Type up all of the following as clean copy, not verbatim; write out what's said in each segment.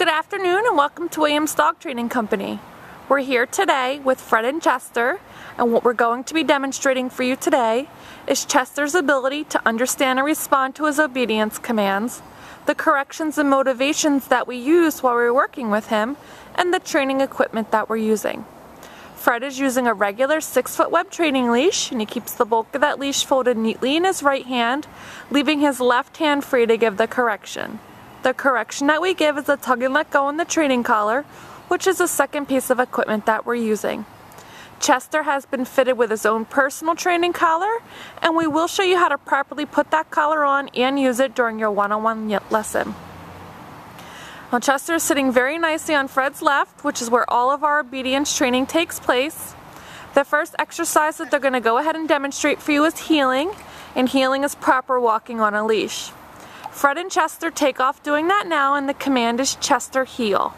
Good afternoon and welcome to Williams Dog Training Company. We're here today with Fred and Chester, and what we're going to be demonstrating for you today is Chester's ability to understand and respond to his obedience commands, the corrections and motivations that we use while we're working with him, and the training equipment that we're using. Fred is using a regular 6-foot web training leash, and he keeps the bulk of that leash folded neatly in his right hand, leaving his left hand free to give the correction. The correction that we give is a tug and let go on the training collar, which is the second piece of equipment that we're using. Chester has been fitted with his own personal training collar, and we will show you how to properly put that collar on and use it during your one-on-one lesson. Now Chester is sitting very nicely on Fred's left, which is where all of our obedience training takes place. The first exercise that they're going to go ahead and demonstrate for you is heeling, and heeling is proper walking on a leash. Fred and Chester take off doing that now, and the command is Chester heel.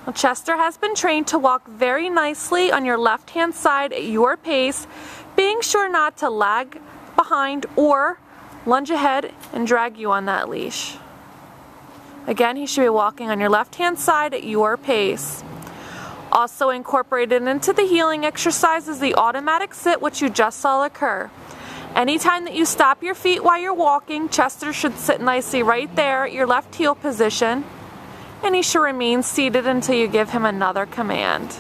Now, Chester has been trained to walk very nicely on your left hand side at your pace, being sure not to lag behind or lunge ahead and drag you on that leash. Again, he should be walking on your left hand side at your pace. Also incorporated into the heeling exercise is the automatic sit, which you just saw occur. Anytime that you stop your feet while you're walking, Chester should sit nicely right there at your left heel position, and he should remain seated until you give him another command.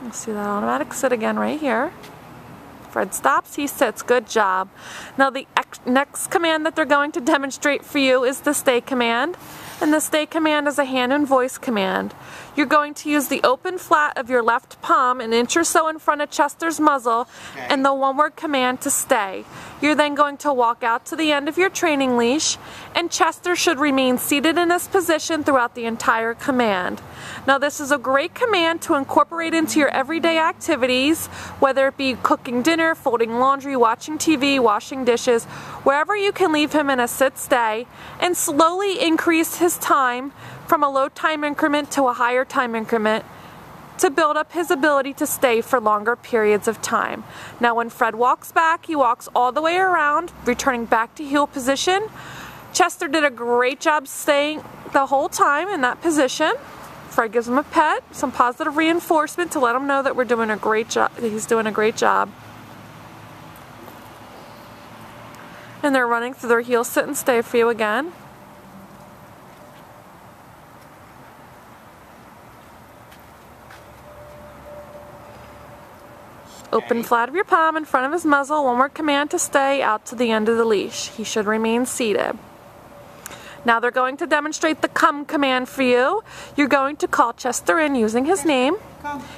You'll see that automatic sit again right here. Fred stops, he sits. Good job. Now the next command that they're going to demonstrate for you is the stay command. And the stay command is a hand and voice command. You're going to use the open flat of your left palm an inch or so in front of Chester's muzzle and the one-word command to stay. You're then going to walk out to the end of your training leash, and Chester should remain seated in this position throughout the entire command. Now this is a great command to incorporate into your everyday activities, whether it be cooking dinner, folding laundry, watching TV, washing dishes, wherever you can leave him in a sit-stay, and slowly increase his time from a low time increment to a higher time increment to build up his ability to stay for longer periods of time. Now when Fred walks back, he walks all the way around, returning back to heel position. Chester did a great job staying the whole time in that position. Fred gives him a pet, some positive reinforcement to let him know that we're doing a great job, that he's doing a great job. And they're running through their heel sit and stay for you again. Open flat of your palm in front of his muzzle, one-word command to stay out to the end of the leash. He should remain seated. Now they're going to demonstrate the come command for you. You're going to call Chester in using his name.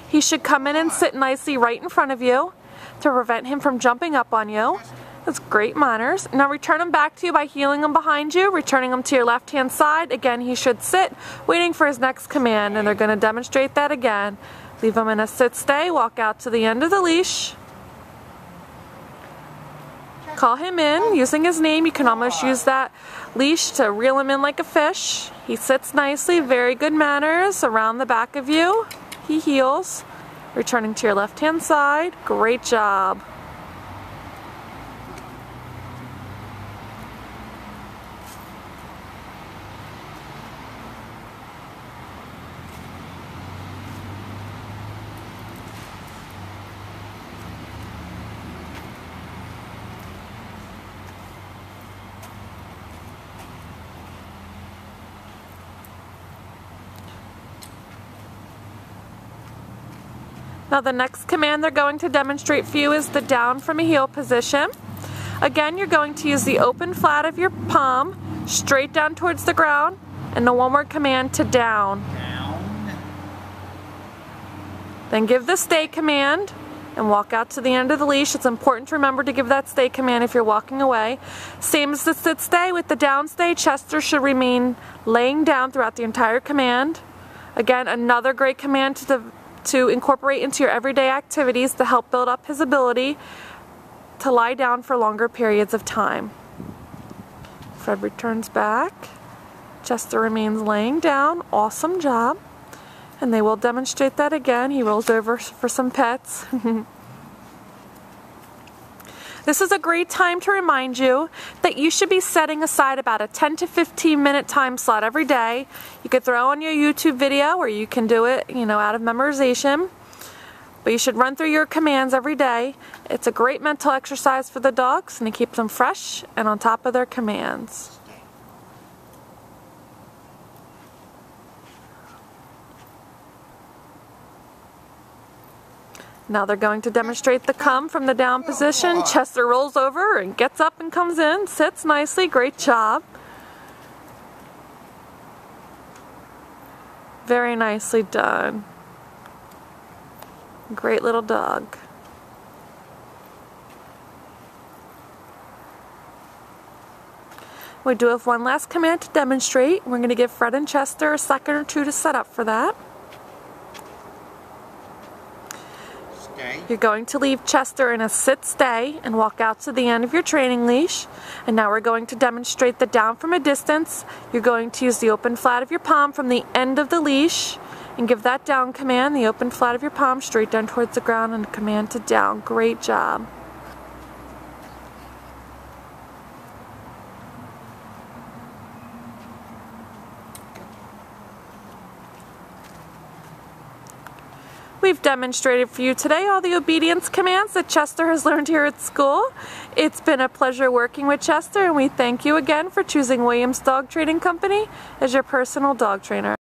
He should come in and sit nicely right in front of you to prevent him from jumping up on you. That's great manners. Now return him back to you by heeling him behind you, returning him to your left hand side. Again, he should sit, waiting for his next command, and they're going to demonstrate that again. Leave him in a sit-stay, walk out to the end of the leash. Call him in using his name. You can almost use that leash to reel him in like a fish. He sits nicely, very good manners. Around the back of you, he heels. Returning to your left-hand side. Great job. Now the next command they're going to demonstrate for you is the down from a heel position. Again, you're going to use the open flat of your palm straight down towards the ground and the one-word command to down. Then give the stay command and walk out to the end of the leash. It's important to remember to give that stay command if you're walking away. Same as the sit stay. With the down stay, Chester should remain laying down throughout the entire command. Again, another great command to incorporate into your everyday activities to help build up his ability to lie down for longer periods of time. Fred returns back. Chester remains laying down. Awesome job. And they will demonstrate that again. He rolls over for some pets. This is a great time to remind you that you should be setting aside about a 10 to 15 minute time slot every day. You could throw on your YouTube video or you can do it, out of memorization. But you should run through your commands every day. It's a great mental exercise for the dogs and it keeps them fresh and on top of their commands. Now they're going to demonstrate the come from the down position. Chester rolls over and gets up and comes in, sits nicely. Great job. Very nicely done. Great little dog. We do have one last command to demonstrate. We're going to give Fred and Chester a second or two to set up for that. You're going to leave Chester in a sit-stay and walk out to the end of your training leash. And now we're going to demonstrate the down from a distance. You're going to use the open flat of your palm from the end of the leash and give that down command, the open flat of your palm straight down towards the ground and command to down. Great job. We've demonstrated for you today all the obedience commands that Chester has learned here at school. It's been a pleasure working with Chester, and we thank you again for choosing Williams Dog Training Company as your personal dog trainer.